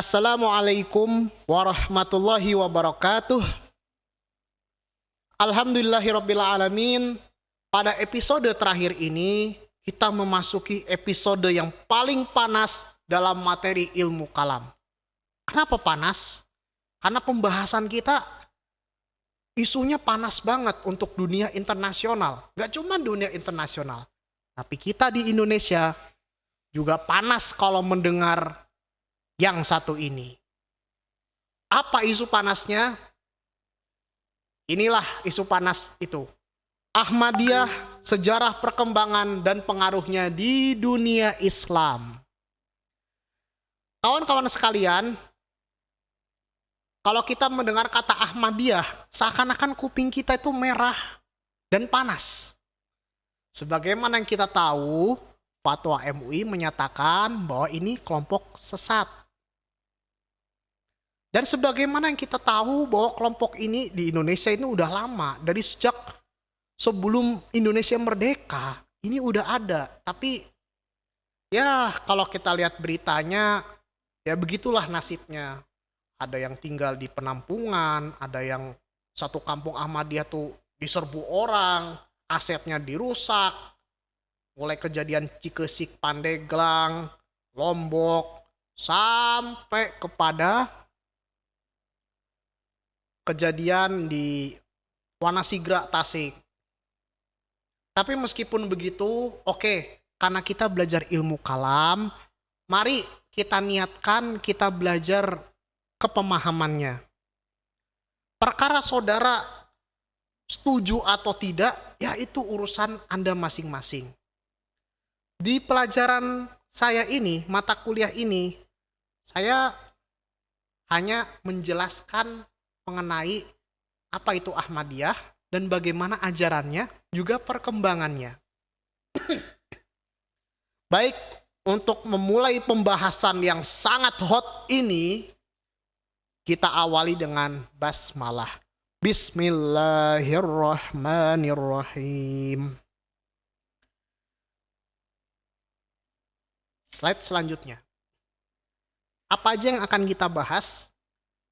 Assalamualaikum warahmatullahi wabarakatuh. Alhamdulillahirrabbilalamin. Pada episode terakhir ini, kita memasuki episode yang paling panas dalam materi ilmu kalam. Kenapa panas? Karena pembahasan kita isunya panas banget untuk dunia internasional. Gak cuma dunia internasional, tapi kita di Indonesia juga panas kalau mendengar yang satu ini. Apa isu panasnya? Inilah isu panas itu. Ahmadiyah, sejarah perkembangan dan pengaruhnya di dunia Islam. Kawan-kawan sekalian, kalau kita mendengar kata Ahmadiyah, seakan-akan kuping kita itu merah dan panas. Sebagaimana yang kita tahu, fatwa MUI menyatakan bahwa ini kelompok sesat. Dan sebagaimana yang kita tahu bahwa kelompok ini di Indonesia ini udah lama. Dari sejak sebelum Indonesia merdeka, ini udah ada. Tapi ya kalau kita lihat beritanya, ya begitulah nasibnya. Ada yang tinggal di penampungan, ada yang satu kampung Ahmadiyah tuh diserbu orang, asetnya dirusak. Mulai kejadian Cikesik, Pandeglang, Lombok, sampai kepada kejadian di Wanasigra, Tasik. Tapi meskipun begitu, oke, karena kita belajar ilmu kalam, mari kita niatkan kita belajar kepemahamannya. Perkara saudara setuju atau tidak, ya itu urusan Anda masing-masing. Di pelajaran saya ini, mata kuliah ini, saya hanya menjelaskan mengenai apa itu Ahmadiyah dan bagaimana ajarannya, juga perkembangannya. Baik, untuk memulai pembahasan yang sangat hot ini, kita awali dengan basmalah. Bismillahirrahmanirrahim. Slide selanjutnya. Apa aja yang akan kita bahas?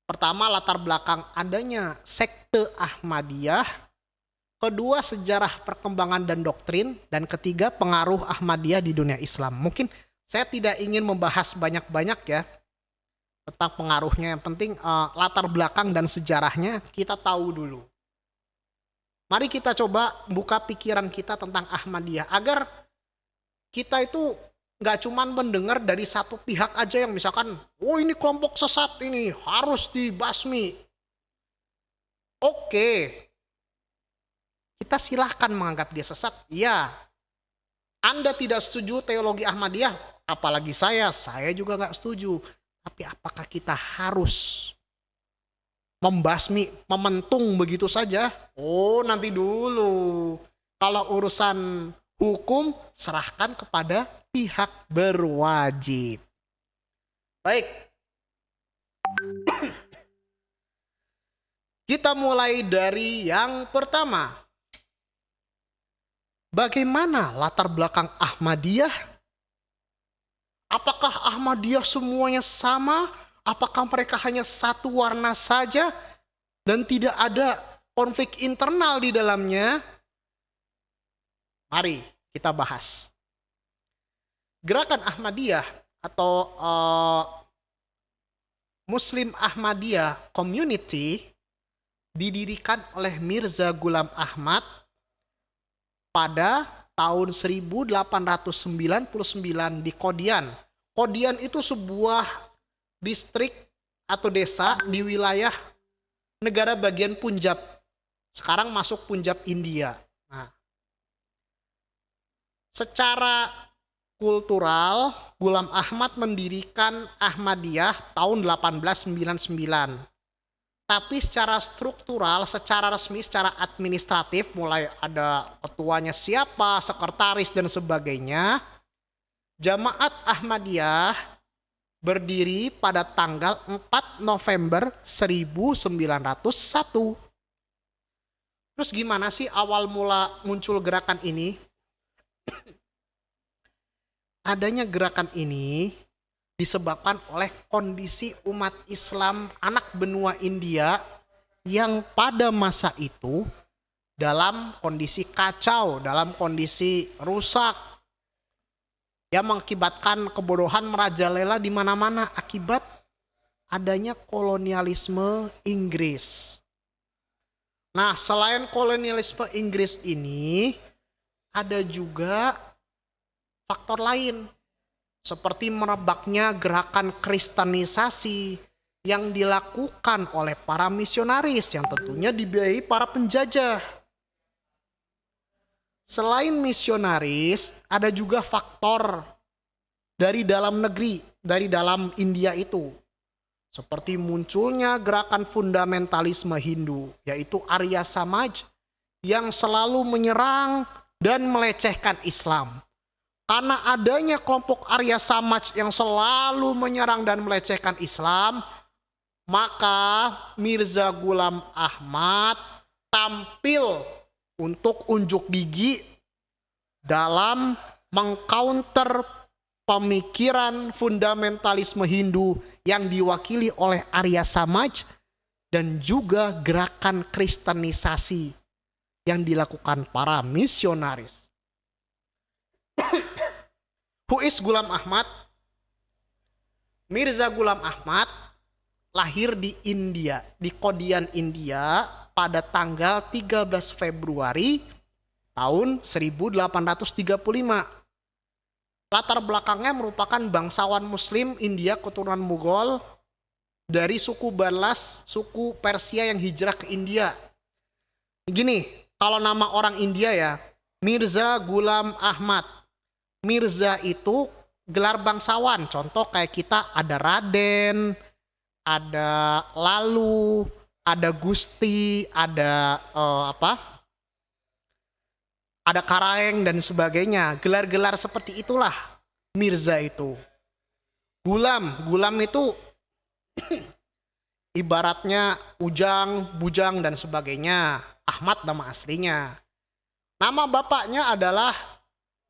Pertama, latar belakang adanya sekte Ahmadiyah. Kedua, sejarah perkembangan dan doktrin. Dan ketiga, pengaruh Ahmadiyah di dunia Islam. Mungkin saya tidak ingin membahas banyak-banyak ya tentang pengaruhnya. Yang penting latar belakang dan sejarahnya kita tahu dulu. Mari kita coba buka pikiran kita tentang Ahmadiyah. Agar kita itu nggak cuman mendengar dari satu pihak aja yang misalkan, oh ini kelompok sesat ini harus dibasmi. Oke, kita silahkan menganggap dia sesat. Ya, Anda tidak setuju teologi Ahmadiyah, apalagi saya juga nggak setuju. Tapi apakah kita harus membasmi, mementung begitu saja? Oh, nanti dulu. Kalau urusan hukum, serahkan kepada pihak berwajib. Baik. Kita mulai dari yang pertama. Bagaimana latar belakang Ahmadiyah? Apakah Ahmadiyah semuanya sama? Apakah mereka hanya satu warna saja dan tidak ada konflik internal di dalamnya? Mari kita bahas. Gerakan Ahmadiyah atau Muslim Ahmadiyah Community didirikan oleh Mirza Ghulam Ahmad pada tahun 1899 di Qadian. Qadian itu sebuah distrik atau desa di wilayah negara bagian Punjab. Sekarang masuk Punjab, India. Nah, secara kultural, Ghulam Ahmad mendirikan Ahmadiyah tahun 1899. Tapi secara struktural, secara resmi, secara administratif, mulai ada ketuanya siapa, sekretaris dan sebagainya, Jamaat Ahmadiyah berdiri pada tanggal 4 November 1901. Terus gimana sih awal mula muncul gerakan ini? Adanya gerakan ini disebabkan oleh kondisi umat Islam anak benua India yang pada masa itu dalam kondisi kacau, dalam kondisi rusak, yang mengakibatkan kebodohan merajalela di mana-mana akibat adanya kolonialisme Inggris. Nah, selain kolonialisme Inggris ini, ada juga faktor lain, seperti merebaknya gerakan kristenisasi yang dilakukan oleh para misionaris yang tentunya dibiayai para penjajah. Selain misionaris, ada juga faktor dari dalam negeri, dari dalam India itu. Seperti munculnya gerakan fundamentalisme Hindu, yaitu Arya Samaj, yang selalu menyerang dan melecehkan Islam. Karena adanya kelompok Arya Samaj yang selalu menyerang dan melecehkan Islam, maka Mirza Ghulam Ahmad tampil untuk unjuk gigi dalam mengcounter pemikiran fundamentalisme Hindu yang diwakili oleh Arya Samaj dan juga gerakan kristenisasi yang dilakukan para misionaris. Who is Ghulam Ahmad? Mirza Ghulam Ahmad lahir di India, di Kodian, India pada tanggal 13 Februari tahun 1835. Latar belakangnya merupakan bangsawan Muslim India keturunan Mughal dari suku Banlas, suku Persia yang hijrah ke India. Gini, kalau nama orang India ya, Mirza Ghulam Ahmad. Mirza itu gelar bangsawan. Contoh kayak kita ada Raden, ada Lalu, ada Gusti, ada ada Karaeng dan sebagainya. Gelar-gelar seperti itulah Mirza itu. Gulam itu ibaratnya Ujang, Bujang dan sebagainya. Ahmad nama aslinya. Nama bapaknya adalah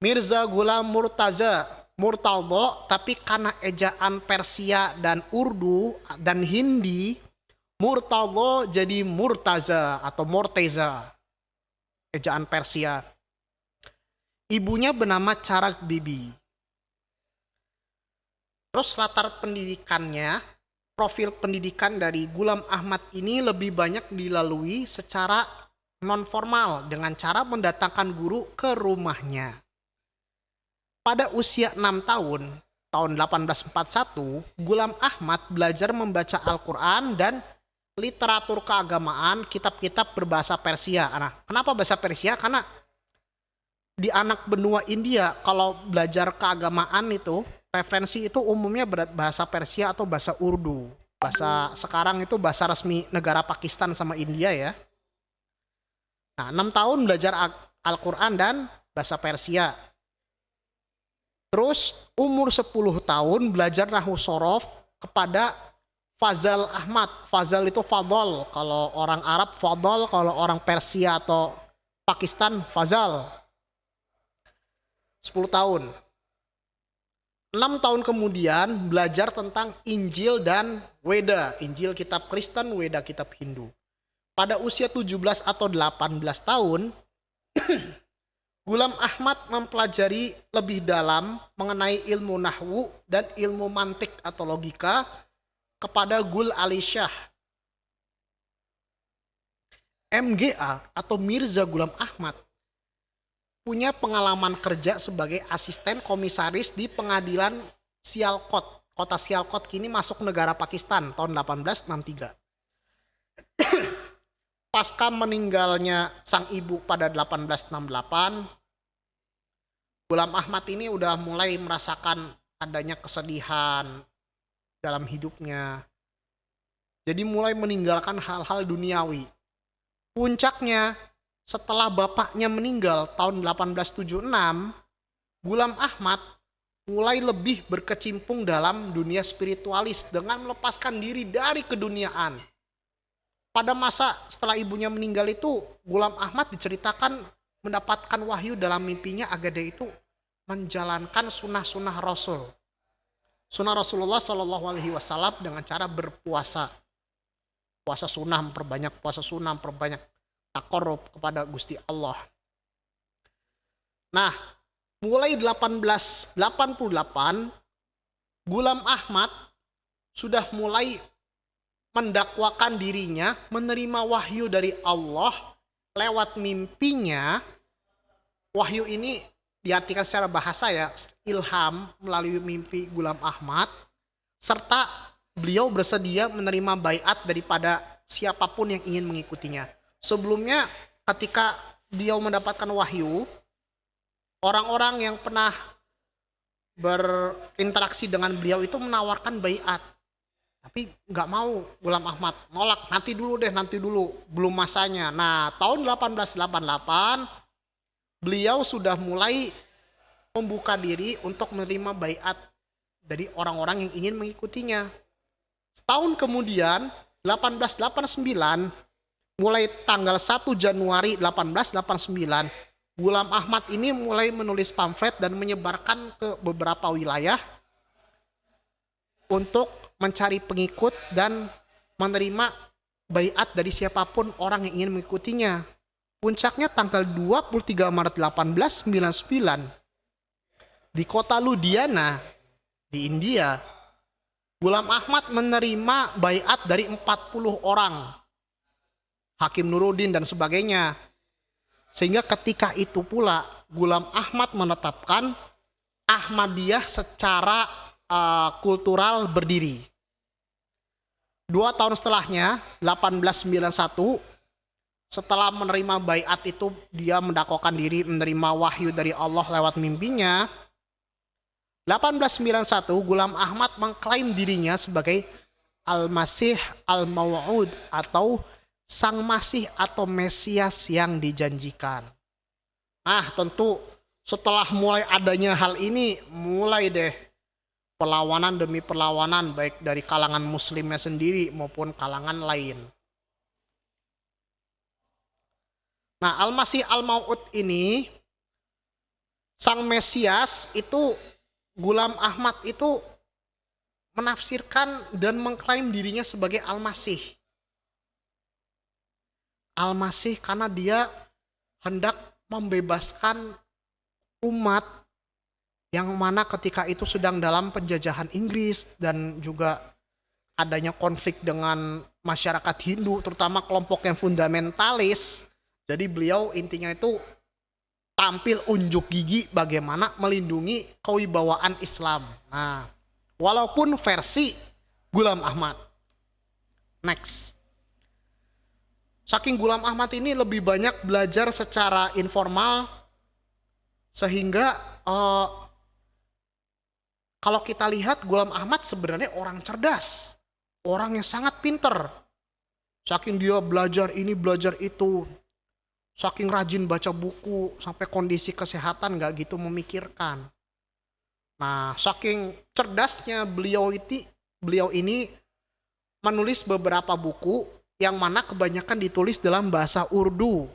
Mirza Ghulam Murtadha, tapi karena ejaan Persia dan Urdu dan Hindi, Murtadha jadi Murtaza atau Morteza, ejaan Persia. Ibunya bernama Charak Bibi. Terus latar pendidikannya, profil pendidikan dari Ghulam Ahmad ini lebih banyak dilalui secara non-formal dengan cara mendatangkan guru ke rumahnya. Pada usia 6 tahun 1841, Ghulam Ahmad belajar membaca Al-Quran dan literatur keagamaan, kitab-kitab berbahasa Persia. Nah, kenapa bahasa Persia? Karena di anak benua India, kalau belajar keagamaan itu, referensi itu umumnya bahasa Persia atau bahasa Urdu. Bahasa sekarang itu bahasa resmi negara Pakistan sama India ya. Nah, 6 tahun belajar Al-Quran dan bahasa Persia. Terus umur 10 tahun belajar Nahwu Shorof kepada Fazal Ahmad. Fazal itu Fadol. Kalau orang Arab Fadol, kalau orang Persia atau Pakistan Fazal. 10 tahun. 6 tahun kemudian belajar tentang Injil dan Weda. Injil kitab Kristen, Weda kitab Hindu. Pada usia 17 atau 18 tahun, Ghulam Ahmad mempelajari lebih dalam mengenai ilmu nahwu dan ilmu mantik atau logika kepada Gul Ali Shah. MGA atau Mirza Ghulam Ahmad punya pengalaman kerja sebagai asisten komisaris di pengadilan Sialkot. Kota Sialkot kini masuk negara Pakistan tahun 1863. Pasca meninggalnya sang ibu pada 1868, Ghulam Ahmad ini udah mulai merasakan adanya kesedihan dalam hidupnya. Jadi mulai meninggalkan hal-hal duniawi. Puncaknya, setelah bapaknya meninggal tahun 1876, Ghulam Ahmad mulai lebih berkecimpung dalam dunia spiritualis dengan melepaskan diri dari keduniaan. Pada masa setelah ibunya meninggal itu, Ghulam Ahmad diceritakan mendapatkan wahyu dalam mimpinya agar dia itu menjalankan sunnah-sunnah Rasul. sunnah Rasulullah Shallallahu Alaihi Wasallam dengan cara berpuasa. Puasa sunnah, memperbanyak puasa sunnah, memperbanyak takarrub kepada Gusti Allah. Nah, mulai 1888, Ghulam Ahmad sudah mulai mendakwakan dirinya menerima wahyu dari Allah lewat mimpinya. Wahyu ini diartikan secara bahasa ya, ilham melalui mimpi Ghulam Ahmad, serta beliau bersedia menerima baiat daripada siapapun yang ingin mengikutinya. Sebelumnya ketika beliau mendapatkan wahyu, orang-orang yang pernah berinteraksi dengan beliau itu menawarkan baiat. Tapi nggak mau, Ghulam Ahmad nolak, nanti dulu, belum masanya. Nah, tahun 1888 beliau sudah mulai membuka diri untuk menerima baiat dari orang-orang yang ingin mengikutinya. Setahun kemudian, 1889, mulai tanggal 1 Januari 1889, Ghulam Ahmad ini mulai menulis pamflet dan menyebarkan ke beberapa wilayah untuk mencari pengikut dan menerima baiat dari siapapun orang yang ingin mengikutinya. Puncaknya tanggal 23 Maret 1899 di kota Ludhiana di India, Ghulam Ahmad menerima baiat dari 40 orang, Hakim Nuruddin dan sebagainya. Sehingga ketika itu pula Ghulam Ahmad menetapkan Ahmadiyah secara kultural berdiri. 2 tahun setelahnya, 1891, setelah menerima baiat itu, dia mendakwakan diri menerima wahyu dari Allah lewat mimpinya. 1891, Ghulam Ahmad mengklaim dirinya sebagai Al-Masih Al-Maw'ud atau Sang Masih atau Mesias yang dijanjikan. Nah, tentu setelah mulai adanya hal ini, mulai deh perlawanan demi perlawanan baik dari kalangan muslimnya sendiri maupun kalangan lain. Nah, Al-Masih Al-Maw'ud ini, Sang Mesias itu, Ghulam Ahmad itu menafsirkan dan mengklaim dirinya sebagai Al-Masih. Al-Masih karena dia hendak membebaskan umat yang mana ketika itu sedang dalam penjajahan Inggris dan juga adanya konflik dengan masyarakat Hindu, terutama kelompok yang fundamentalis. Jadi beliau intinya itu tampil unjuk gigi bagaimana melindungi kewibawaan Islam. Nah, walaupun versi Ghulam Ahmad. Next. Saking Ghulam Ahmad ini lebih banyak belajar secara informal, sehingga kalau kita lihat Ghulam Ahmad sebenarnya orang cerdas, orang yang sangat pinter. Saking dia belajar ini, belajar itu, saking rajin baca buku, sampai kondisi kesehatan gak gitu memikirkan. Nah, saking cerdasnya beliau ini menulis beberapa buku yang mana kebanyakan ditulis dalam bahasa Urdu,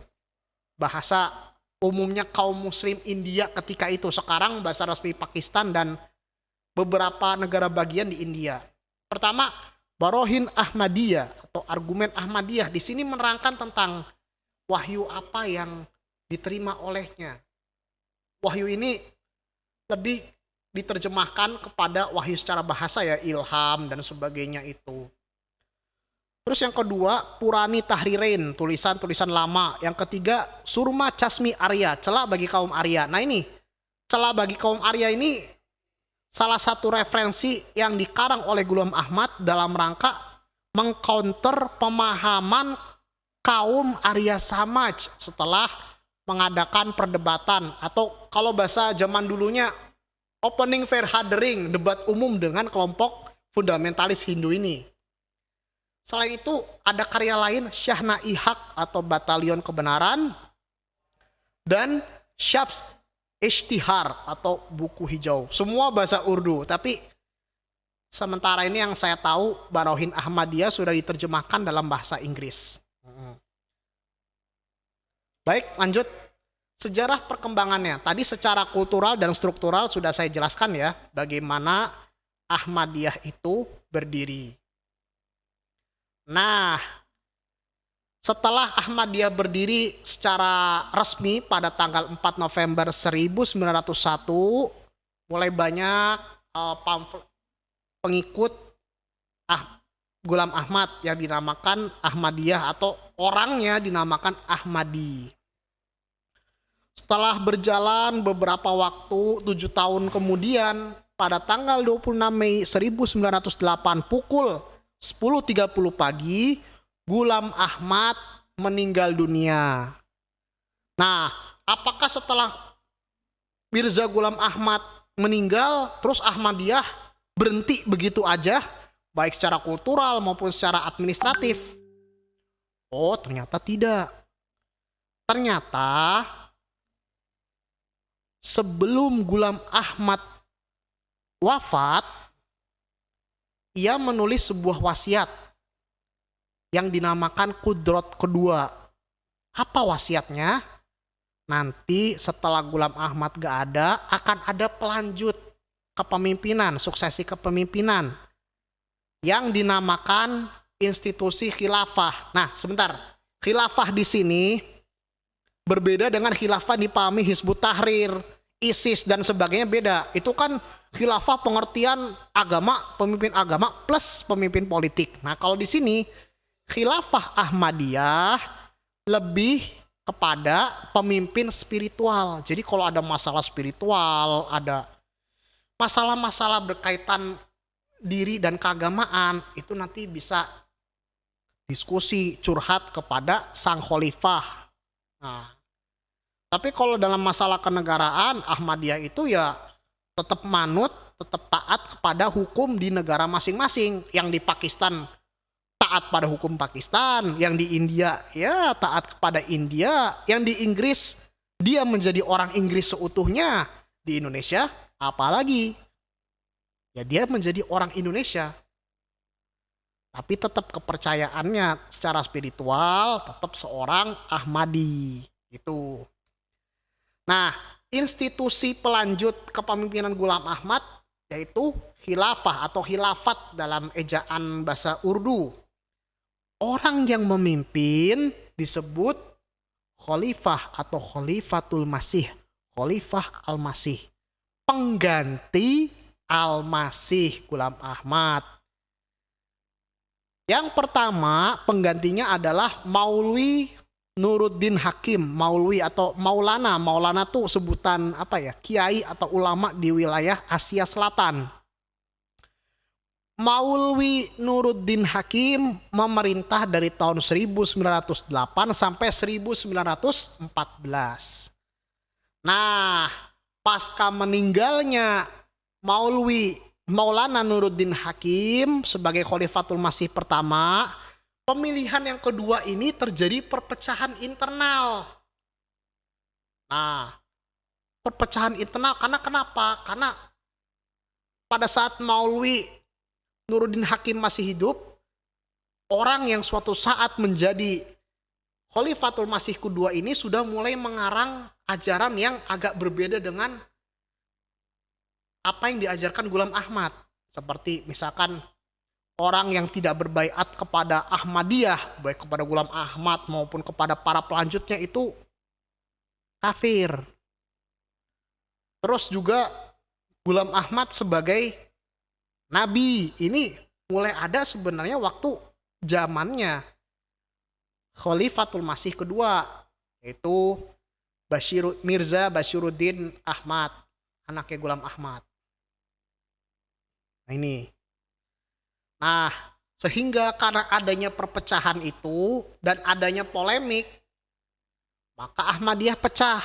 bahasa umumnya kaum muslim India ketika itu. Sekarang bahasa resmi Pakistan dan beberapa negara bagian di India. Pertama, Barohin Ahmadiyah atau argumen Ahmadiyah. Di sini menerangkan tentang wahyu apa yang diterima olehnya. Wahyu ini lebih diterjemahkan kepada wahyu secara bahasa ya, ilham dan sebagainya itu. Terus yang kedua, Purani Tahririn, tulisan-tulisan lama. Yang ketiga, Surma Chasmi Arya, celah bagi kaum Arya. Nah ini, celah bagi kaum Arya ini salah satu referensi yang dikarang oleh Ghulam Ahmad dalam rangka mengcounter pemahaman kaum Arya Samaj setelah mengadakan perdebatan, atau kalau bahasa zaman dulunya opening fair hadering, debat umum dengan kelompok fundamentalis Hindu ini. Selain itu ada karya lain, Syahna Ihaq atau Batalion Kebenaran, dan Syabs Ishtihar atau Buku Hijau. Semua bahasa Urdu, tapi sementara ini yang saya tahu Barohin Ahmadiyah sudah diterjemahkan dalam bahasa Inggris. Baik, lanjut. Sejarah perkembangannya. Tadi secara kultural dan struktural sudah saya jelaskan ya, bagaimana Ahmadiyah itu berdiri. Nah, setelah Ahmadiyah berdiri secara resmi pada tanggal 4 November 1901, mulai banyak pengikut Ghulam Ahmad yang dinamakan Ahmadiyah atau orangnya dinamakan Ahmadi. Setelah berjalan beberapa waktu, 7 tahun kemudian, pada tanggal 26 Mei 1908 pukul 10.30 pagi, Ghulam Ahmad meninggal dunia. Nah, apakah setelah Mirza Ghulam Ahmad meninggal, terus Ahmadiyah berhenti begitu aja, baik secara kultural maupun secara administratif? Oh, ternyata tidak. Ternyata sebelum Ghulam Ahmad wafat, ia menulis sebuah wasiat yang dinamakan Qudrat Kedua. Apa wasiatnya? Nanti setelah Ghulam Ahmad gak ada, akan ada pelanjut kepemimpinan, suksesi kepemimpinan yang dinamakan institusi khilafah. Nah, sebentar. Khilafah di sini berbeda dengan khilafah dipahami Hizbut Tahrir, ISIS dan sebagainya beda. Itu kan khilafah pengertian agama, pemimpin agama plus pemimpin politik. Nah, kalau di sini khilafah Ahmadiyah lebih kepada pemimpin spiritual. Jadi kalau ada masalah spiritual, ada masalah-masalah berkaitan diri dan keagamaan, itu nanti bisa diskusi, curhat kepada sang khalifah. Nah, tapi kalau dalam masalah kenegaraan, Ahmadiyah itu ya tetap manut, tetap taat kepada hukum di negara masing-masing. Yang di Pakistan taat pada hukum Pakistan, yang di India ya taat kepada India, yang di Inggris dia menjadi orang Inggris seutuhnya, di Indonesia apalagi ya dia menjadi orang Indonesia. Tapi tetap kepercayaannya secara spiritual tetap seorang Ahmadi gitu. Nah, institusi pelanjut kepemimpinan Ghulam Ahmad yaitu khilafah atau khilafat dalam ejaan bahasa Urdu. Orang yang memimpin disebut khalifah atau khalifatul masih, khalifah al-masih, pengganti al-masih Ghulam Ahmad. Yang pertama penggantinya adalah Maulwi Nuruddin Hakim, Maulwi atau Maulana. Maulana tuh sebutan apa ya? Kiai atau ulama di wilayah Asia Selatan. Maulwi Nuruddin Hakim memerintah dari tahun 1908 sampai 1914. Nah, pasca meninggalnya Maulana Nuruddin Hakim sebagai Khalifatul Masih pertama, pemilihan yang kedua ini terjadi perpecahan internal. Nah, perpecahan internal karena kenapa? Karena pada saat Maulwi Nuruddin Hakim masih hidup, orang yang suatu saat menjadi Khalifatul Masih kedua ini sudah mulai mengarang ajaran yang agak berbeda dengan apa yang diajarkan Ghulam Ahmad. Seperti misalkan orang yang tidak berbaiat kepada Ahmadiyah, baik kepada Ghulam Ahmad maupun kepada para pelanjutnya itu kafir. Terus juga Ghulam Ahmad sebagai nabi, ini mulai ada sebenarnya waktu zamannya Khalifatul Masih kedua, yaitu Mirza Bashiruddin Ahmad, anaknya Ghulam Ahmad. Nah ini. Nah, sehingga karena adanya perpecahan itu dan adanya polemik, maka Ahmadiyah pecah.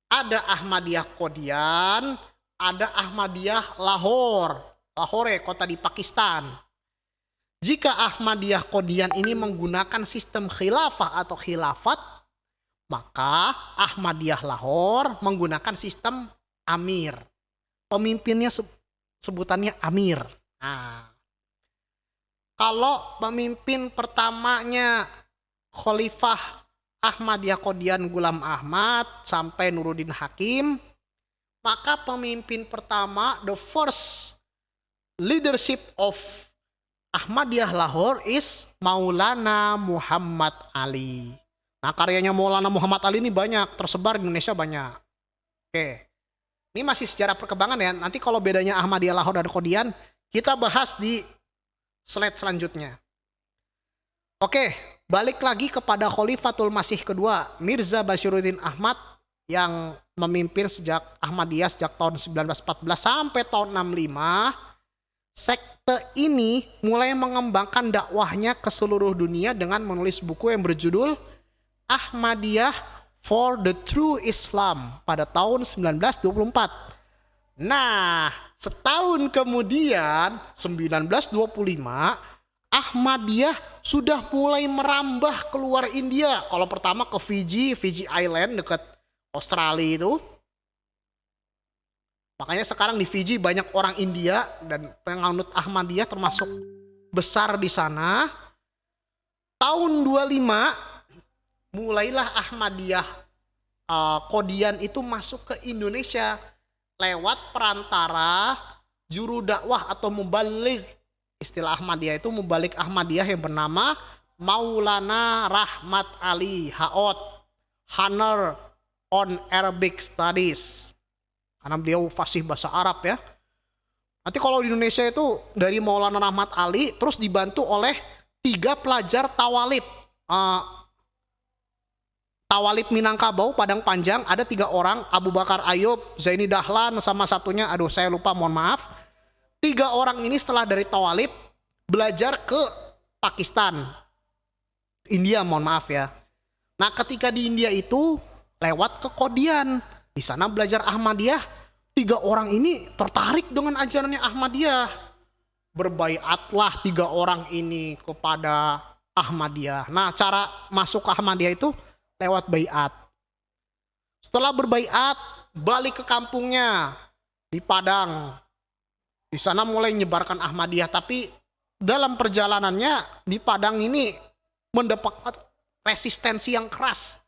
Ada Ahmadiyah Qadian, ada Ahmadiyah Lahore, kota di Pakistan. Jika Ahmadiyah Qadian ini menggunakan sistem khilafah atau khilafat, maka Ahmadiyah Lahore menggunakan sistem amir. Pemimpinnya sebutannya amir. Nah, kalau pemimpin pertamanya Khalifah Ahmadiyah Qadian Ghulam Ahmad sampai Nuruddin Hakim, maka pemimpin pertama, the first leadership of Ahmadiyah Lahore is Maulana Muhammad Ali. Nah, karyanya Maulana Muhammad Ali ini banyak, tersebar di Indonesia banyak. Oke. Ini masih sejarah perkembangan ya. Nanti kalau bedanya Ahmadiyah Lahore dan Qadian, kita bahas di slide selanjutnya. Oke, balik lagi kepada Khalifatul Masih kedua, Mirza Bashiruddin Ahmad yang memimpin sejak Ahmadiyah sejak tahun 1914 sampai tahun 65. Sekte ini mulai mengembangkan dakwahnya ke seluruh dunia dengan menulis buku yang berjudul Ahmadiyah for the True Islam pada tahun 1924. Nah, setahun kemudian 1925 Ahmadiyah sudah mulai merambah keluar India. Kalau pertama ke Fiji Island dekat Australia itu. Makanya sekarang di Fiji banyak orang India dan penganut Ahmadiyah termasuk besar di sana. Tahun 25 mulailah Ahmadiyah Qadian itu masuk ke Indonesia lewat perantara juru dakwah atau mubalik. Istilah Ahmadiyah itu mubalik Ahmadiyah yang bernama Maulana Rahmat Ali Haot, Honor on Arabic Studies. Karena beliau fasih bahasa Arab ya. Nanti kalau di Indonesia itu dari Maulana Rahmat Ali terus dibantu oleh 3 pelajar Tawalib. Tawalib Minangkabau Padang Panjang ada 3 orang, Abu Bakar Ayub, Zaini Dahlan sama satunya saya lupa, mohon maaf. 3 orang ini setelah dari Tawalib belajar ke Pakistan. India, mohon maaf ya. Nah, ketika di India itu lewat ke Qadian. Di sana belajar Ahmadiyah, 3 orang ini tertarik dengan ajarannya Ahmadiyah. Berbaiatlah 3 orang ini kepada Ahmadiyah. Nah, cara masuk ke Ahmadiyah itu lewat baiat. Setelah berbaiat, balik ke kampungnya di Padang. Di sana mulai menyebarkan Ahmadiyah, tapi dalam perjalanannya di Padang ini mendapatkan resistensi yang keras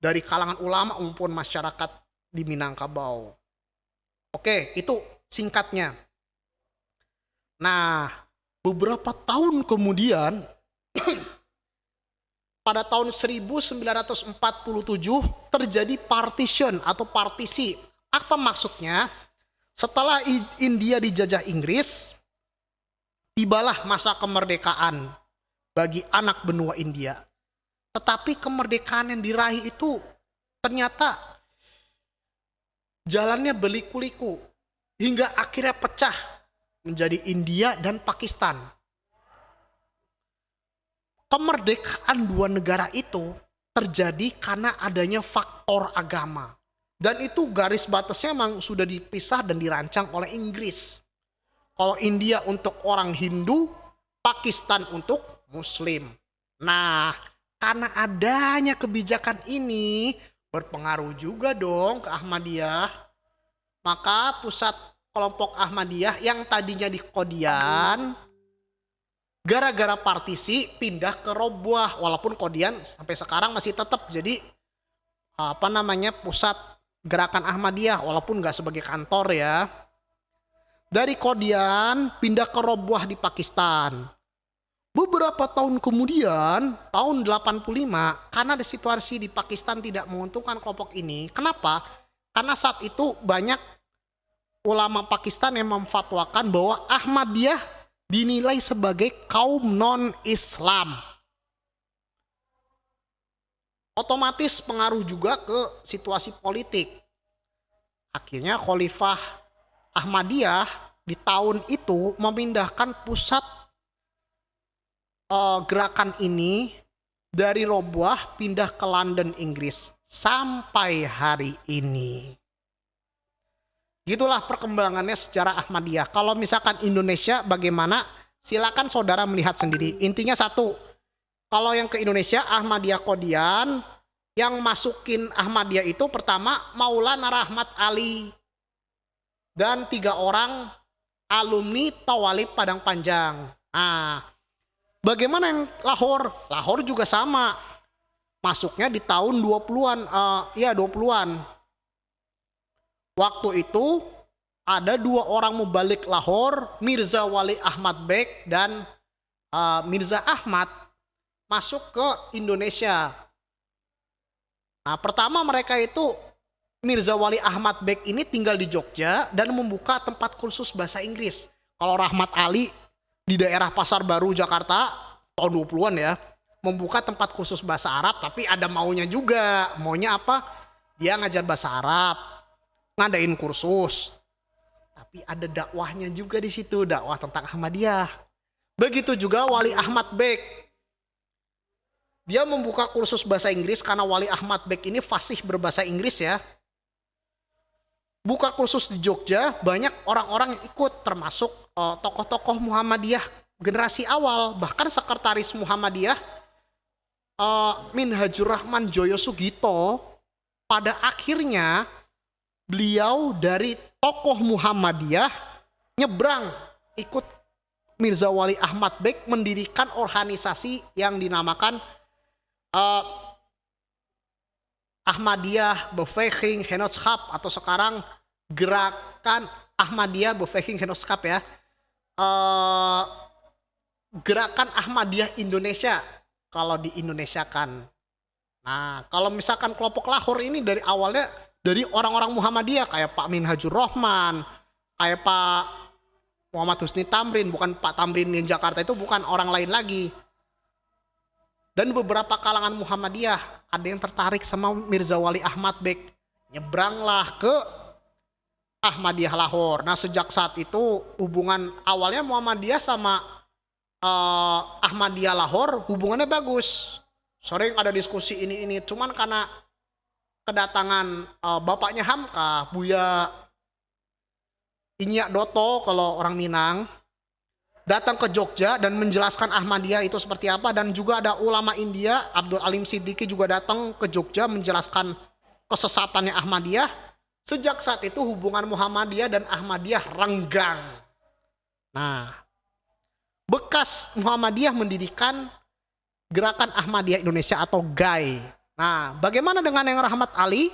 dari kalangan ulama maupun masyarakat di Minangkabau. Oke, itu singkatnya. Nah, beberapa tahun kemudian pada tahun 1947 terjadi partition atau partisi. Apa maksudnya? Setelah India dijajah Inggris, tibalah masa kemerdekaan bagi anak benua India. Tetapi kemerdekaan yang diraih itu ternyata jalannya berliku-liku hingga akhirnya pecah menjadi India dan Pakistan. Kemerdekaan 2 negara itu terjadi karena adanya faktor agama. Dan itu garis batasnya memang sudah dipisah dan dirancang oleh Inggris. Kalau India untuk orang Hindu, Pakistan untuk Muslim. Nah, karena adanya kebijakan ini berpengaruh juga dong ke Ahmadiyah. Maka pusat kelompok Ahmadiyah yang tadinya di Qadian, gara-gara partisi pindah ke Robuah. Walaupun Qadian sampai sekarang masih tetap jadi pusat gerakan Ahmadiyah, walaupun nggak sebagai kantor ya. Dari Qadian pindah ke Robuah di Pakistan. Beberapa tahun kemudian, tahun 85, karena ada situasi di Pakistan tidak menguntungkan kelompok ini. Kenapa? Karena saat itu banyak ulama Pakistan yang memfatwakan bahwa Ahmadiyah dinilai sebagai kaum non-Islam. Otomatis pengaruh juga ke situasi politik. Akhirnya Khalifah Ahmadiyah di tahun itu memindahkan pusat gerakan ini dari Robuah pindah ke London, Inggris sampai hari ini. Gitulah perkembangannya sejarah Ahmadiyah. Kalau misalkan Indonesia bagaimana? Silakan saudara melihat sendiri. Intinya satu, kalau yang ke Indonesia Ahmadiyah Qadian, yang masukin Ahmadiyah itu pertama Maulana Rahmat Ali dan 3 orang alumni Tawalib Padang Panjang. Nah, bagaimana yang Lahore? Lahore juga sama. Masuknya di tahun 20-an. 20-an. Waktu itu ada dua orang mubalik Lahore, Mirza Wali Ahmad Beg dan Mirza Ahmad masuk ke Indonesia. Nah, pertama mereka itu Mirza Wali Ahmad Beg ini tinggal di Jogja dan membuka tempat kursus bahasa Inggris. Kalau Rahmat Ali di daerah Pasar Baru Jakarta tahun 20-an ya, membuka tempat kursus bahasa Arab, tapi ada maunya juga. Maunya apa? Dia ngajar bahasa Arab, ngadain kursus. Tapi ada dakwahnya juga di situ, dakwah tentang Ahmadiyah. Begitu juga Wali Ahmad Beg. Dia membuka kursus bahasa Inggris karena Wali Ahmad Beg ini fasih berbahasa Inggris ya. Buka kursus di Jogja, banyak orang-orang yang ikut, termasuk tokoh-tokoh Muhammadiyah generasi awal, bahkan sekretaris Muhammadiyah Minhajur Rahman Joyo Sugito. Pada akhirnya beliau dari tokoh Muhammadiyah nyebrang ikut Mirza Wali Ahmad Beg mendirikan organisasi yang dinamakan Ahmadiyah Beveging Genootschap atau sekarang Gerakan Ahmadiyah Beveging Genootschap ya. Gerakan Ahmadiyah Indonesia kalau di Indonesia kan. Nah, kalau misalkan kelompok Lahore ini dari awalnya dari orang-orang Muhammadiyah kayak Pak Minhajur Rahman, kayak Pak Muhammad Husni Tamrin, bukan Pak Tamrin di Jakarta itu bukan orang lain lagi. Dan beberapa kalangan Muhammadiyah ada yang tertarik sama Mirza Wali Ahmad Beg. Nyebranglah ke Ahmadiyah Lahore. Nah, sejak saat itu hubungan awalnya Muhammadiyah sama Ahmadiyah Lahore hubungannya bagus. Sering ada diskusi ini. Cuman karena kedatangan bapaknya Hamka, Buya Inyak Doto kalau orang Minang, datang ke Jogja dan menjelaskan Ahmadiyah itu seperti apa. Dan juga ada ulama India, Abdul Alim Siddiqui juga datang ke Jogja menjelaskan kesesatannya Ahmadiyah. Sejak saat itu hubungan Muhammadiyah dan Ahmadiyah renggang. Nah, bekas Muhammadiyah mendirikan Gerakan Ahmadiyah Indonesia atau GAI. Nah, bagaimana dengan yang Rahmat Ali?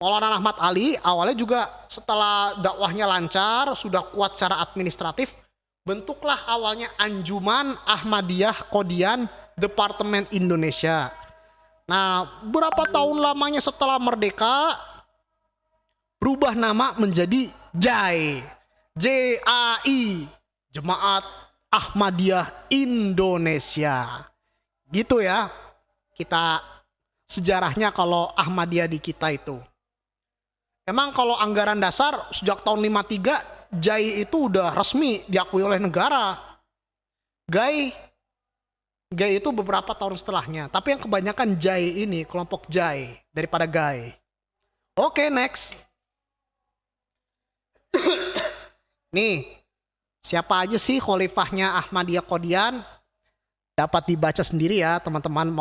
Maulana Rahmat Ali awalnya juga setelah dakwahnya lancar, sudah kuat secara administratif, bentuklah awalnya Anjuman Ahmadiyah Qadian Departemen Indonesia. Nah, berapa tahun lamanya setelah merdeka, berubah nama menjadi JAI. JAI, Jemaat Ahmadiyah Indonesia. Gitu ya, kita sejarahnya kalau Ahmadiyah di kita itu. Emang kalau anggaran dasar sejak tahun 53, JAI itu udah resmi diakui oleh negara. GAI itu beberapa tahun setelahnya. Tapi yang kebanyakan JAI ini, kelompok JAI daripada GAI. Oke, next. Nih, siapa aja sih khalifahnya Ahmadiyah Qadian? Dapat dibaca sendiri ya teman-teman.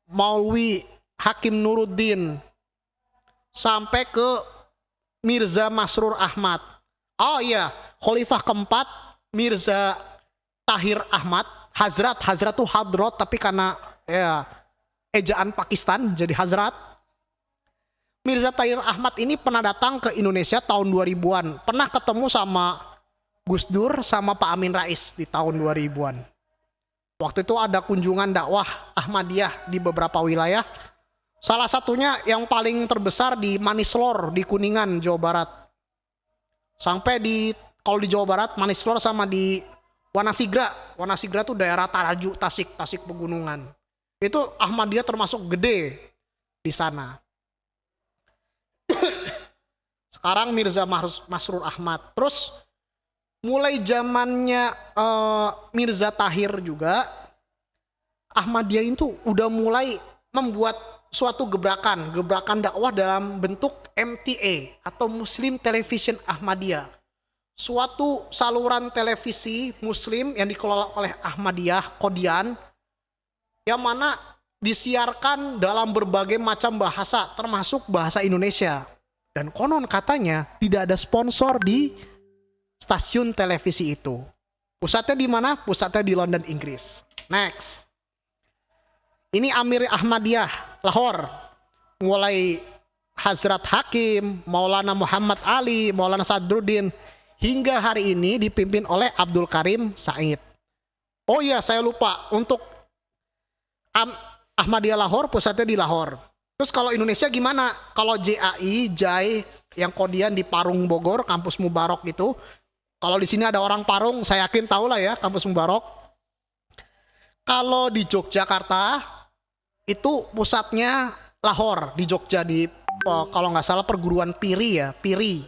Maulwi Hakim Nuruddin sampai ke Mirza Masrur Ahmad. Oh iya, khalifah keempat Mirza Tahir Ahmad. Hazrat tuh Hadrot, tapi karena ya ejaan Pakistan jadi Hazrat. Mirza Tahir Ahmad ini pernah datang ke Indonesia tahun 2000-an. Pernah ketemu sama Gus Dur sama Pak Amin Rais di tahun 2000-an. Waktu itu ada kunjungan dakwah Ahmadiyah di beberapa wilayah. Salah satunya yang paling terbesar di Manislor di Kuningan, Jawa Barat. Sampai kalau di Jawa Barat, Manislor sama di Wanasigra. Wanasigra itu daerah Taraju, Tasik pegunungan. Itu Ahmadiyah termasuk gede di sana. Sekarang Mirza Masrur Ahmad. Terus mulai zamannya Mirza Tahir juga, Ahmadiyah itu udah mulai membuat suatu gebrakan dakwah dalam bentuk MTA atau Muslim Television Ahmadiyah. Suatu saluran televisi Muslim yang dikelola oleh Ahmadiyah Qadian, yang mana disiarkan dalam berbagai macam bahasa, termasuk bahasa Indonesia. Dan konon katanya tidak ada sponsor di stasiun televisi itu. Pusatnya di mana? Pusatnya di London, Inggris. Next. Ini Amir Ahmadiyah Lahore. Mulai Hazrat Hakim, Maulana Muhammad Ali, Maulana Sadruddin, hingga hari ini dipimpin oleh Abdul Karim Said. Oh iya, saya lupa, untuk Ahmadiyah Lahore pusatnya di Lahore. Terus kalau Indonesia gimana? Kalau JAI, JAI yang kodian di Parung Bogor, kampus Mubarok itu. Kalau di sini ada orang Parung, saya yakin tahu lah ya kampus Mubarok. Kalau di Yogyakarta itu pusatnya Lahore di Jogja, di kalau nggak salah perguruan Piri ya, Piri,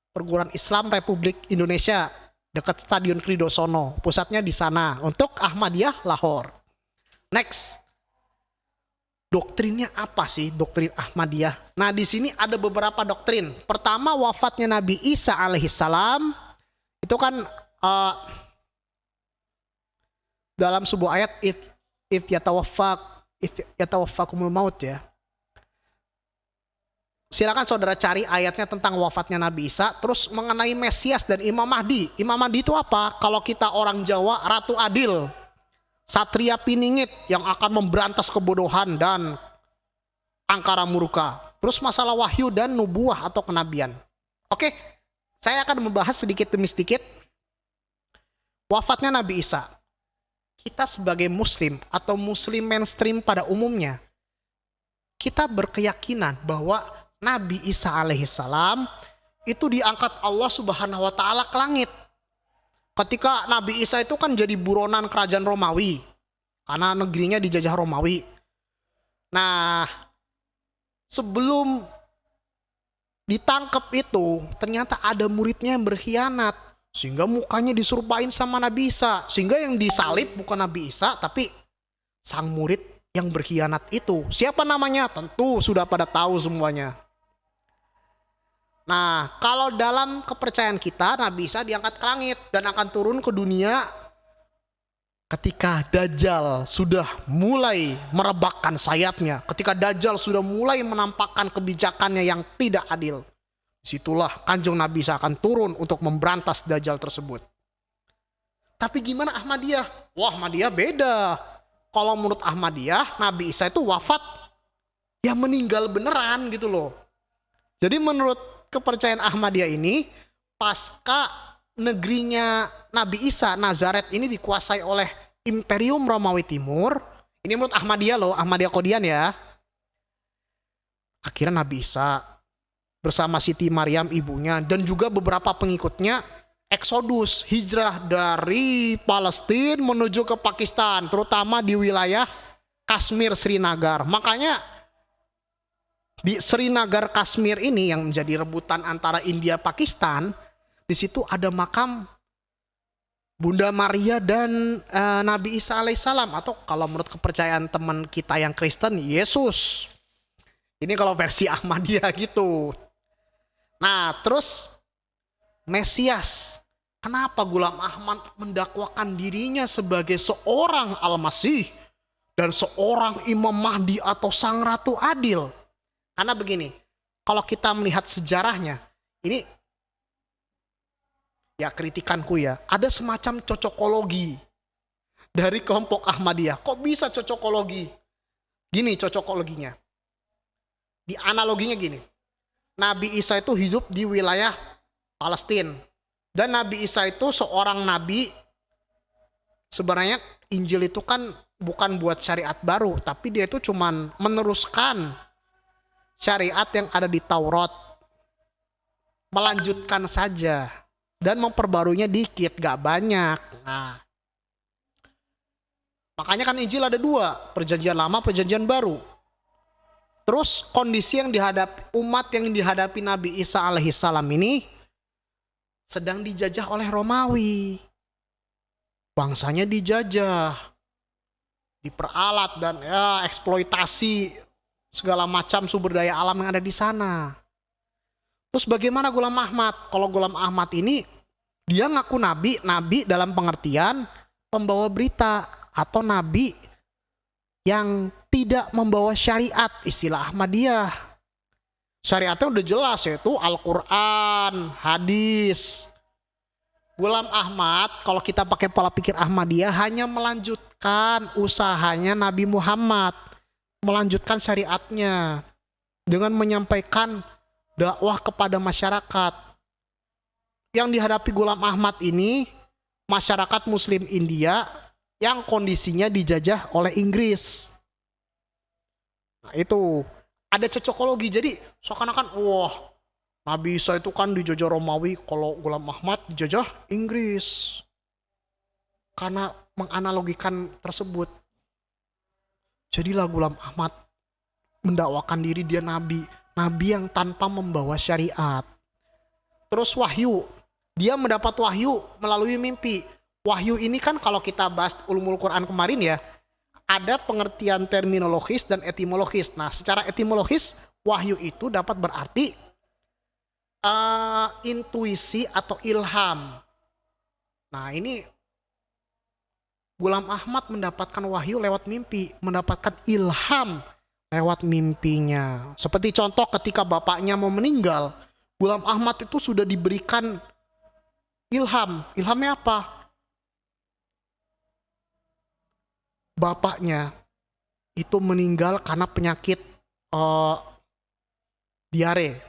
Perguruan Islam Republik Indonesia, dekat Stadion Kridosono, pusatnya di sana untuk Ahmadiyah Lahore. Next, doktrinnya apa sih doktrin Ahmadiyah? Nah di sini ada beberapa doktrin. Pertama, wafatnya Nabi Isa alaihissalam itu kan dalam sebuah ayat if yatawaffakumul maut ya. Silakan saudara cari ayatnya tentang wafatnya Nabi Isa. Terus mengenai Mesias dan Imam Mahdi. Imam Mahdi itu apa? Kalau kita orang Jawa, Ratu Adil, Satria Piningit yang akan memberantas kebodohan dan angkara murka. Terus masalah wahyu dan nubuah atau kenabian. Oke, saya akan membahas sedikit demi sedikit wafatnya Nabi Isa. Kita sebagai muslim atau muslim mainstream pada umumnya, kita berkeyakinan bahwa Nabi Isa alaihissalam itu diangkat Allah subhanahu wa ta'ala ke langit. Ketika Nabi Isa itu kan jadi buronan kerajaan Romawi, karena negerinya dijajah Romawi. Nah, sebelum ditangkap itu, ternyata ada muridnya yang berkhianat, sehingga mukanya diserupain sama Nabi Isa. Sehingga yang disalib bukan Nabi Isa, tapi sang murid yang berkhianat itu. Siapa namanya? Tentu sudah pada tahu semuanya. Nah, kalau dalam kepercayaan kita, Nabi Isa diangkat ke langit dan akan turun ke dunia ketika Dajjal sudah mulai merebakkan sayapnya, ketika Dajjal sudah mulai menampakkan kebijakannya yang tidak adil. Disitulah Kanjeng Nabi Isa akan turun untuk memberantas Dajjal tersebut. Tapi gimana Ahmadiyah? Wah, Ahmadiyah beda. Kalau menurut Ahmadiyah, Nabi Isa itu wafat, ya meninggal beneran gitu loh. Jadi menurut kepercayaan Ahmadiyah ini, pasca negerinya Nabi Isa, Nazaret ini dikuasai oleh Imperium Romawi Timur. Ini menurut Ahmadiyah loh, Ahmadiyah Kodian ya. Akhirnya Nabi Isa bersama Siti Maryam ibunya dan juga beberapa pengikutnya eksodus, hijrah dari Palestina menuju ke Pakistan, terutama di wilayah Kashmir, Srinagar. Makanya di Srinagar, Kashmir ini yang menjadi rebutan antara India Pakistan, di situ ada makam Bunda Maria dan Nabi Isa alaihissalam, atau kalau menurut kepercayaan teman kita yang Kristen, Yesus. Ini kalau versi Ahmadiyah gitu. Nah, terus Mesias. Kenapa Ghulam Ahmad mendakwakan dirinya sebagai seorang Al-Masih dan seorang Imam Mahdi atau Sang Ratu Adil? Karena begini, kalau kita melihat sejarahnya, ini ya kritikanku ya, ada semacam cocokologi dari kelompok Ahmadiyah. Kok bisa cocokologi? Gini cocokologinya. Di analoginya gini, Nabi Isa itu hidup di wilayah Palestina. Dan Nabi Isa itu seorang nabi. Sebenarnya Injil itu kan bukan buat syariat baru, tapi dia itu cuman meneruskan syariat yang ada di Taurat. Melanjutkan saja. Dan memperbaruinya dikit, gak banyak. Nah, makanya kan Injil ada dua, perjanjian lama, perjanjian baru. Terus kondisi yang dihadapi umat yang dihadapi Nabi Isa alaihissalam ini sedang dijajah oleh Romawi. Bangsanya dijajah, diperalat dan ya eksploitasi segala macam sumber daya alam yang ada di sana. Terus bagaimana Ghulam Ahmad? Kalau Ghulam Ahmad ini dia ngaku nabi dalam pengertian pembawa berita atau nabi yang tidak membawa syariat, istilah Ahmadiyah. Syariatnya udah jelas, yaitu Al-Quran, hadis. Ghulam Ahmad, kalau kita pakai pola pikir Ahmadiyah, hanya melanjutkan usahanya Nabi Muhammad, melanjutkan syariatnya. dengan menyampaikan dakwah kepada masyarakat. Yang dihadapi Ghulam Ahmad ini masyarakat Muslim India yang kondisinya dijajah oleh Inggris. Nah, itu ada cocokologi. Jadi seakan-akan wah, Nabi Isa itu kan dijajah Romawi, kalau Ghulam Ahmad dijajah Inggris. Karena menganalogikan tersebut, jadilah Ghulam Ahmad mendakwakan diri dia nabi, nabi yang tanpa membawa syariat. Terus wahyu, dia mendapat wahyu melalui mimpi. Wahyu ini kan kalau kita bahas ulumul Quran kemarin ya, ada pengertian terminologis dan etimologis. Nah, secara etimologis, wahyu itu dapat berarti intuisi atau ilham. Nah, ini Ghulam Ahmad mendapatkan wahyu lewat mimpi, mendapatkan ilham lewat mimpinya. Seperti contoh ketika bapaknya mau meninggal, Ghulam Ahmad itu sudah diberikan ilham. Ilhamnya apa? Bapaknya itu meninggal karena penyakit diare.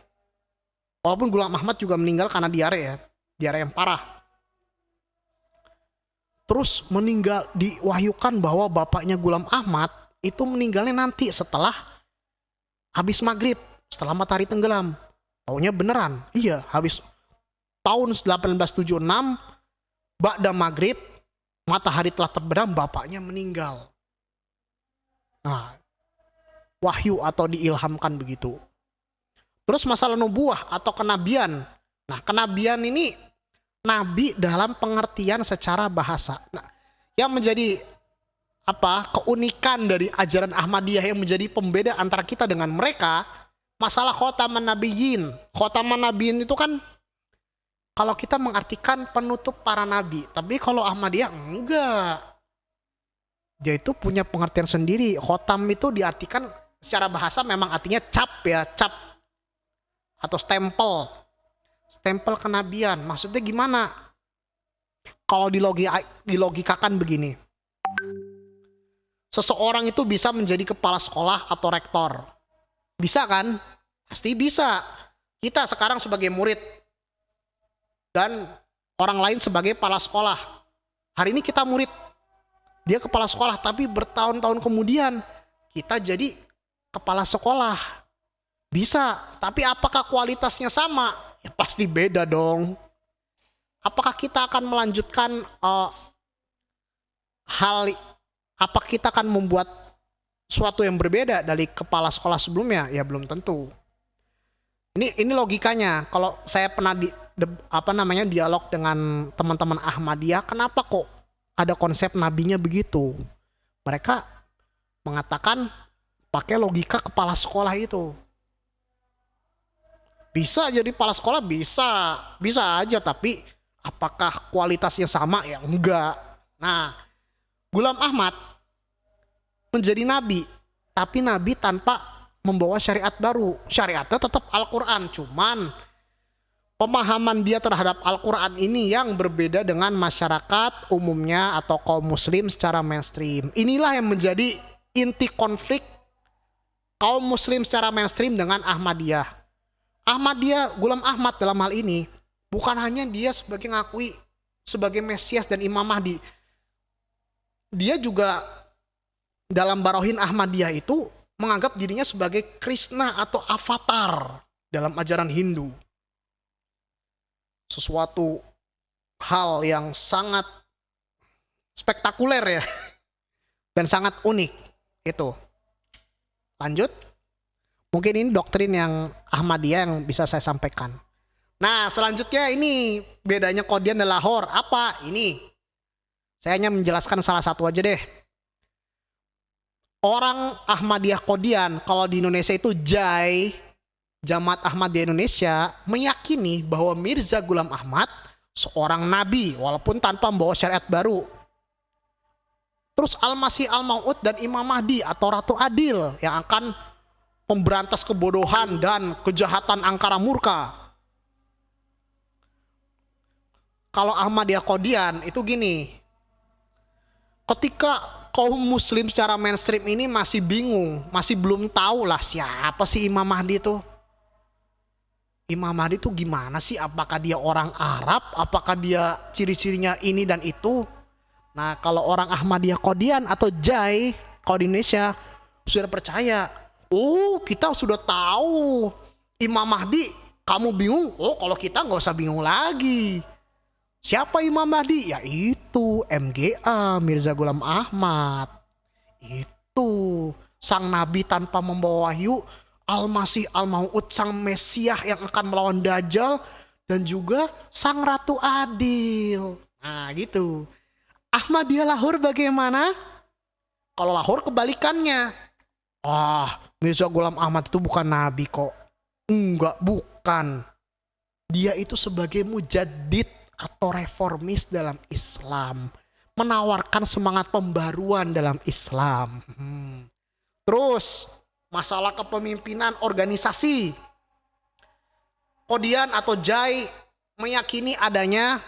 Walaupun Ghulam Ahmad juga meninggal karena diare ya, diare yang parah. Terus meninggal, diwahyukan bahwa bapaknya Ghulam Ahmad itu meninggalnya nanti setelah habis maghrib, setelah matahari tenggelam. Taunya beneran, iya habis tahun 1876 ba'da maghrib, matahari telah terbenam, bapaknya meninggal. Nah, wahyu atau diilhamkan begitu. Terus masalah nubuah atau kenabian. Nah, kenabian ini nabi dalam pengertian secara bahasa. Nah, yang menjadi keunikan dari ajaran Ahmadiyah yang menjadi pembeda antara kita dengan mereka, masalah khotaman nabiyyin. Khotaman nabiyyin itu kan kalau kita mengartikan penutup para nabi, tapi kalau Ahmadiyah enggak. Dia itu punya pengertian sendiri. Khotam itu diartikan secara bahasa memang artinya cap ya, cap atau stempel. Stempel kenabian. Maksudnya gimana? Kalau dilogikakan begini. Seseorang itu bisa menjadi kepala sekolah atau rektor. Bisa kan? Pasti bisa. Kita sekarang sebagai murid dan orang lain sebagai kepala sekolah. Hari ini kita murid, dia kepala sekolah, tapi bertahun-tahun kemudian kita jadi kepala sekolah. Bisa, tapi apakah kualitasnya sama? Ya pasti beda dong. Apakah kita akan melanjutkan apa kita akan membuat suatu yang berbeda dari kepala sekolah sebelumnya? Ya belum tentu. Ini logikanya. Kalau saya pernah dialog dengan teman-teman Ahmadiyah, kenapa kok ada konsep nabinya begitu? Mereka mengatakan pakai logika kepala sekolah itu. Bisa jadi kepala sekolah, bisa aja, tapi apakah kualitasnya sama? Ya enggak. Nah, Ghulam Ahmad menjadi nabi, tapi nabi tanpa membawa syariat baru. Syariatnya tetap Al-Quran, cuman pemahaman dia terhadap Al-Quran ini yang berbeda dengan masyarakat umumnya atau kaum muslim secara mainstream. Inilah yang menjadi inti konflik kaum muslim secara mainstream dengan Ahmadiyah. Ghulam Ahmad dalam hal ini bukan hanya dia sebagai ngakui sebagai Mesias dan Imam Mahdi. Dia juga dalam Barohin Ahmadiyah itu menganggap dirinya sebagai Krishna atau avatar dalam ajaran Hindu. Sesuatu hal yang sangat spektakuler ya dan sangat unik itu. Lanjut. Mungkin ini doktrin yang Ahmadiyah yang bisa saya sampaikan. Nah, selanjutnya ini bedanya Qadian dan Lahore. Apa? Ini. Saya hanya menjelaskan salah satu aja deh. Orang Ahmadiyah Qadian, kalau di Indonesia itu Jamaat Ahmadiyah Indonesia, meyakini bahwa Mirza Ghulam Ahmad seorang nabi walaupun tanpa membawa syariat baru. Terus Al-Masih Al-Maud dan Imam Mahdi atau Ratu Adil yang akan memberantas kebodohan dan kejahatan angkara murka. Kalau Ahmadiyah Qadian itu gini, ketika kaum muslim secara mainstream ini masih bingung, masih belum tahu lah siapa sih Imam Mahdi itu. Imam Mahdi itu gimana sih? Apakah dia orang Arab? Apakah dia ciri-cirinya ini dan itu? Nah, kalau orang Ahmadiyah Qadian atau Jai, kalau di Indonesia sudah percaya. Oh, kita sudah tahu Imam Mahdi. Kamu bingung? Oh, kalau kita nggak usah bingung lagi. Siapa Imam Mahdi? Ya itu MGA, Mirza Ghulam Ahmad. Itu sang nabi tanpa membawa wahyu, Al-Masih Al-Mau'ud, sang Mesiah yang akan melawan Dajjal, dan juga sang Ratu Adil. Nah gitu. Ahmadiyah Lahore bagaimana? Kalau Lahore kebalikannya. Mirza Ghulam Ahmad itu bukan nabi kok. Enggak, bukan. Dia itu sebagai mujaddid atau reformis dalam Islam. Menawarkan semangat pembaruan dalam Islam. Terus masalah kepemimpinan organisasi. Qadian atau Jai meyakini adanya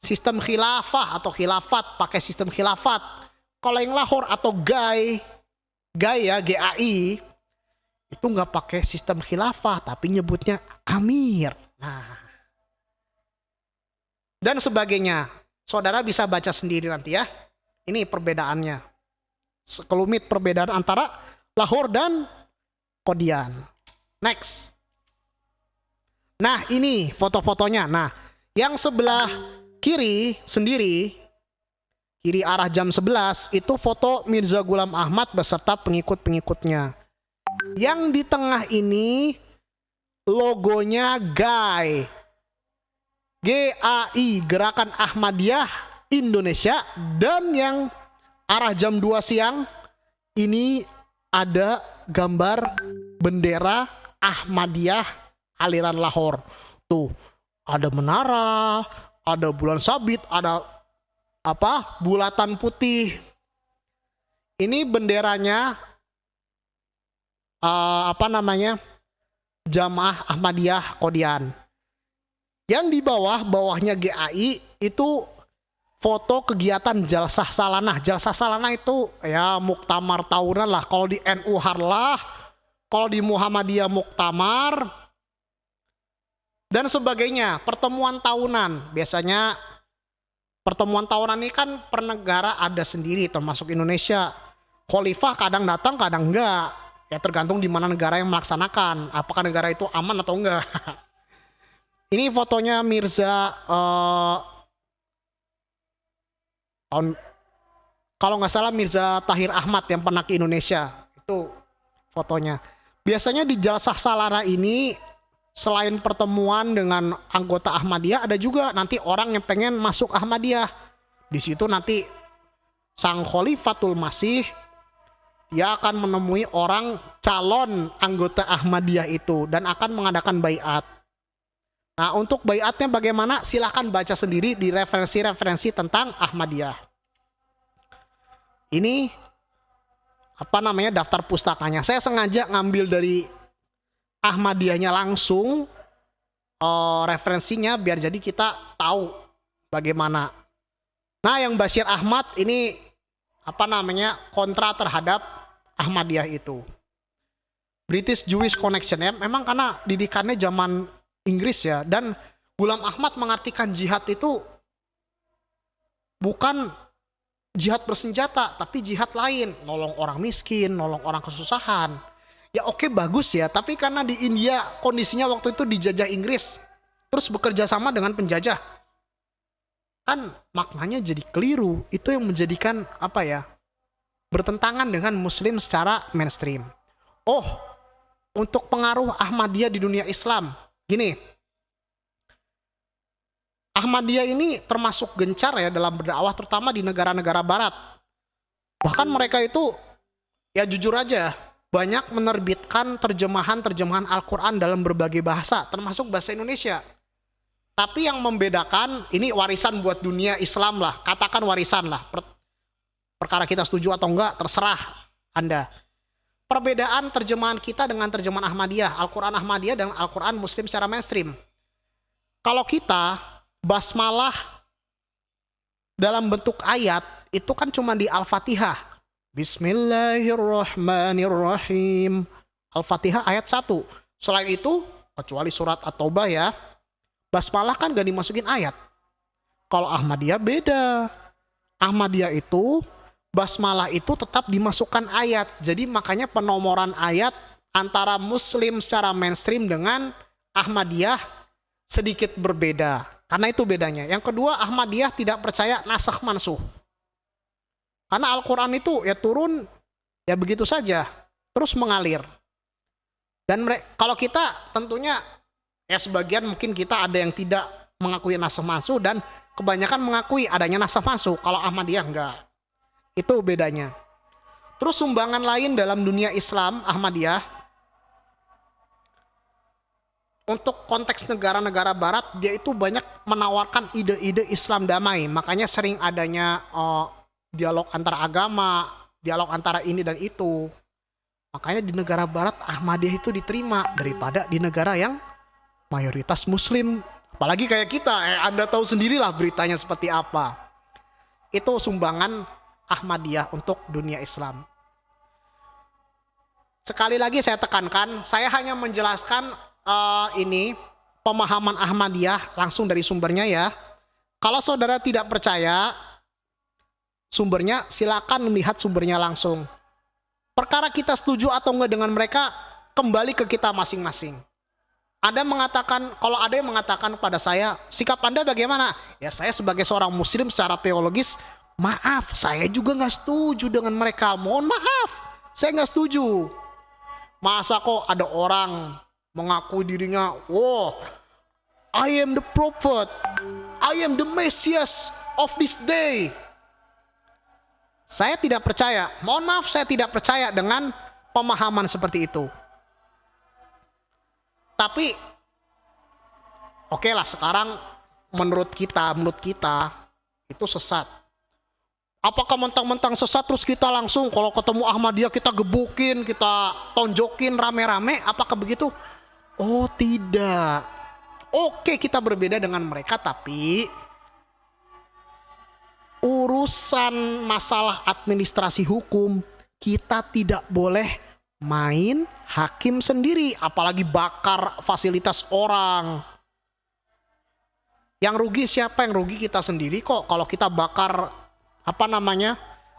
sistem khilafah atau khilafat, pakai sistem khilafat. Kalau yang Lahore atau Gai ya, GAI, itu nggak pakai sistem khilafah, tapi nyebutnya Amir. Nah, dan sebagainya. Saudara bisa baca sendiri nanti ya. Ini perbedaannya. Sekelumit perbedaan antara Lahore dan Qadian. Next. Nah, ini foto-fotonya. Nah, yang sebelah kiri sendiri, kiri arah jam 11, itu foto Mirza Ghulam Ahmad beserta pengikut-pengikutnya. Yang di tengah ini logonya GAI. GAI, Gerakan Ahmadiyah Indonesia. Dan yang arah jam 2 siang ini ada gambar bendera Ahmadiyah aliran Lahore. Tuh, ada menara, ada bulan sabit, ada bulatan putih. Ini benderanya Jamaah Ahmadiyah Qadian. Yang di bawahnya GAI itu foto kegiatan Jalsah Salanah. Jalsah Salanah itu ya muktamar tahunan lah. Kalau di NU Harlah, kalau di Muhammadiyah muktamar dan sebagainya. Pertemuan tahunan. Biasanya pertemuan tahunan ini kan per negara ada sendiri, termasuk Indonesia. Khalifah kadang datang, kadang enggak. Ya tergantung di mana negara yang melaksanakan. Apakah negara itu aman atau enggak. Ini fotonya Mirza kalau nggak salah Mirza Tahir Ahmad yang pernah ke Indonesia. Itu fotonya. Biasanya di Jalsah Salanah ini selain pertemuan dengan anggota Ahmadiyah, ada juga nanti orang yang pengen masuk Ahmadiyah. Di situ nanti sang Khalifatul Masih dia akan menemui orang calon anggota Ahmadiyah itu dan akan mengadakan baiat. Nah, untuk baiatnya bagaimana? Silahkan baca sendiri di referensi-referensi tentang Ahmadiyah. Ini daftar pustakanya. Saya sengaja ngambil dari Ahmadiyahnya langsung referensinya biar jadi kita tahu bagaimana. Nah, yang Bashir Ahmad ini kontra terhadap Ahmadiyah itu. British Jewish Connection ya, memang karena didikannya zaman Inggris ya, dan Ghulam Ahmad mengartikan jihad itu bukan jihad bersenjata, tapi jihad lain, nolong orang miskin, nolong orang kesusahan. Ya oke, bagus ya, tapi karena di India kondisinya waktu itu dijajah Inggris, terus bekerja sama dengan penjajah, kan maknanya jadi keliru. Itu yang menjadikan bertentangan dengan Muslim secara mainstream. Oh, untuk pengaruh Ahmadiyah di dunia Islam, gini, Ahmadiyah ini termasuk gencar ya dalam berdakwah, terutama di negara-negara Barat. Bahkan mereka itu, ya jujur aja, banyak menerbitkan terjemahan Al-Quran dalam berbagai bahasa, termasuk bahasa Indonesia. Tapi yang membedakan, ini warisan buat dunia Islam lah, katakan warisan lah. Perkara kita setuju atau enggak, terserah Anda. Perbedaan terjemahan kita dengan terjemahan Ahmadiyah, Al-Quran Ahmadiyah dan Al-Quran Muslim secara mainstream. Kalau kita, basmalah dalam bentuk ayat, itu kan cuma di Al-Fatihah. Bismillahirrahmanirrahim. Al-Fatihah ayat 1. Selain itu, kecuali surat At-Taubah ya, basmalah kan gak dimasukin ayat. Kalau Ahmadiyah beda. Ahmadiyah itu basmalah itu tetap dimasukkan ayat. Jadi makanya penomoran ayat antara Muslim secara mainstream dengan Ahmadiyah sedikit berbeda. Karena itu bedanya. Yang kedua, Ahmadiyah tidak percaya nasakh mansuh. Karena Al-Quran itu ya turun ya begitu saja, terus mengalir. Dan kalau kita tentunya ya sebagian mungkin kita ada yang tidak mengakui nasakh mansuh dan kebanyakan mengakui adanya nasakh mansuh. Kalau Ahmadiyah enggak. Itu bedanya. Terus sumbangan lain dalam dunia Islam Ahmadiyah untuk konteks negara-negara barat, dia itu banyak menawarkan ide-ide Islam damai. Makanya sering adanya dialog antara agama, dialog antara ini dan itu. Makanya di negara barat Ahmadiyah itu diterima daripada di negara yang mayoritas Muslim. Apalagi kayak kita, Anda tahu sendirilah beritanya seperti apa. Itu sumbangan Ahmadiyah untuk dunia Islam. Sekali lagi saya tekankan, saya hanya menjelaskan ini pemahaman Ahmadiyah langsung dari sumbernya ya. Kalau saudara tidak percaya sumbernya, silakan melihat sumbernya langsung. Perkara kita setuju atau enggak dengan mereka kembali ke kita masing-masing. Ada mengatakan, kalau ada yang mengatakan pada saya, sikap Anda bagaimana? Ya saya sebagai seorang Muslim secara teologis, maaf, saya juga nggak setuju dengan mereka. Mohon maaf, saya nggak setuju. Masa kok ada orang mengaku dirinya, wow, I am the prophet, I am the Messias of this day. Saya tidak percaya, mohon maaf, saya tidak percaya dengan pemahaman seperti itu. Tapi oke lah, sekarang menurut kita itu sesat. Apakah mentang-mentang sesat terus kita langsung kalau ketemu Ahmadiyah kita gebukin, kita tonjokin rame-rame? Apakah begitu? Oh tidak. Oke, kita berbeda dengan mereka, tapi urusan masalah administrasi hukum kita tidak boleh main hakim sendiri, apalagi bakar fasilitas orang. Yang rugi siapa? Yang rugi kita sendiri kok kalau kita bakar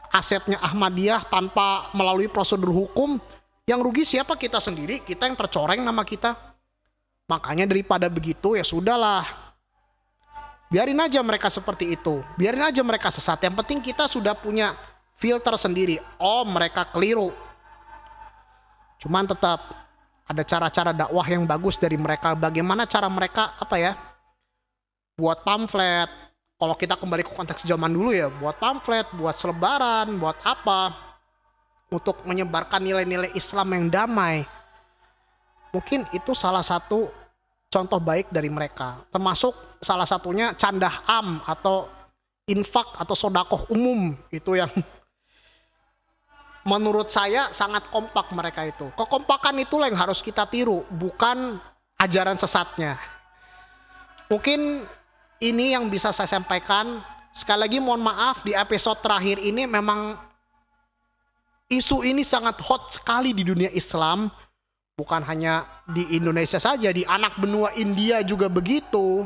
asetnya Ahmadiyah tanpa melalui prosedur hukum. Yang rugi siapa? Kita sendiri, kita yang tercoreng nama kita. Makanya daripada begitu ya sudahlah, biarin aja mereka seperti itu, biarin aja mereka sesat. Yang penting kita sudah punya filter sendiri. Oh mereka keliru, cuman tetap ada cara-cara dakwah yang bagus dari mereka. Bagaimana cara mereka buat pamflet. Kalau kita kembali ke konteks zaman dulu ya, buat pamflet, buat selebaran, buat apa, untuk menyebarkan nilai-nilai Islam yang damai. Mungkin itu salah satu contoh baik dari mereka. Termasuk salah satunya candah am atau infak atau sodakoh umum. Itu yang menurut saya sangat kompak mereka itu. Kekompakan itulah yang harus kita tiru, bukan ajaran sesatnya. Mungkin ini yang bisa saya sampaikan. Sekali lagi mohon maaf, di episode terakhir ini memang isu ini sangat hot sekali di dunia Islam. Bukan hanya di Indonesia saja, di anak benua India juga begitu.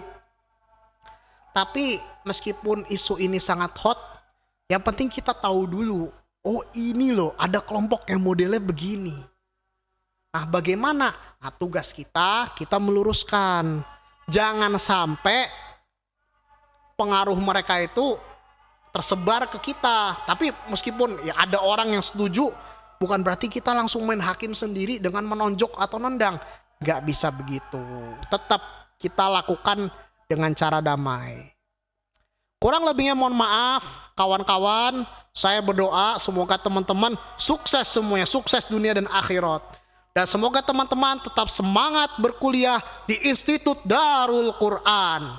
Tapi meskipun isu ini sangat hot, yang penting kita tahu dulu, oh ini loh ada kelompok yang modelnya begini. Nah bagaimana? Nah tugas kita meluruskan. Jangan sampai pengaruh mereka itu tersebar ke kita. Tapi meskipun ya ada orang yang setuju, bukan berarti kita langsung main hakim sendiri dengan menonjok atau nendang. Gak bisa begitu. Tetap kita lakukan dengan cara damai. Kurang lebihnya mohon maaf kawan-kawan. Saya berdoa semoga teman-teman sukses semuanya. Sukses dunia dan akhirat. Dan semoga teman-teman tetap semangat berkuliah di Institut Darul Quran.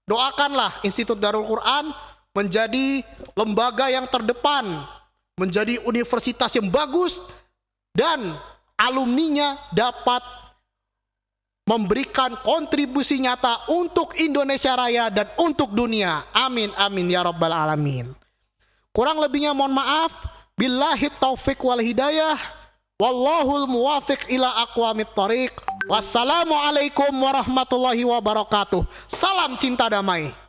Doakanlah Institut Darul Quran menjadi lembaga yang terdepan, menjadi universitas yang bagus, dan alumninya dapat memberikan kontribusi nyata untuk Indonesia Raya dan untuk dunia. Amin, amin, ya rabbal alamin. Kurang lebihnya mohon maaf. Billahi taufik wal hidayah. Wallahul muwafiq ila aqwamit thoriq. Wassalamualaikum warahmatullahi wabarakatuh. Salam cinta damai.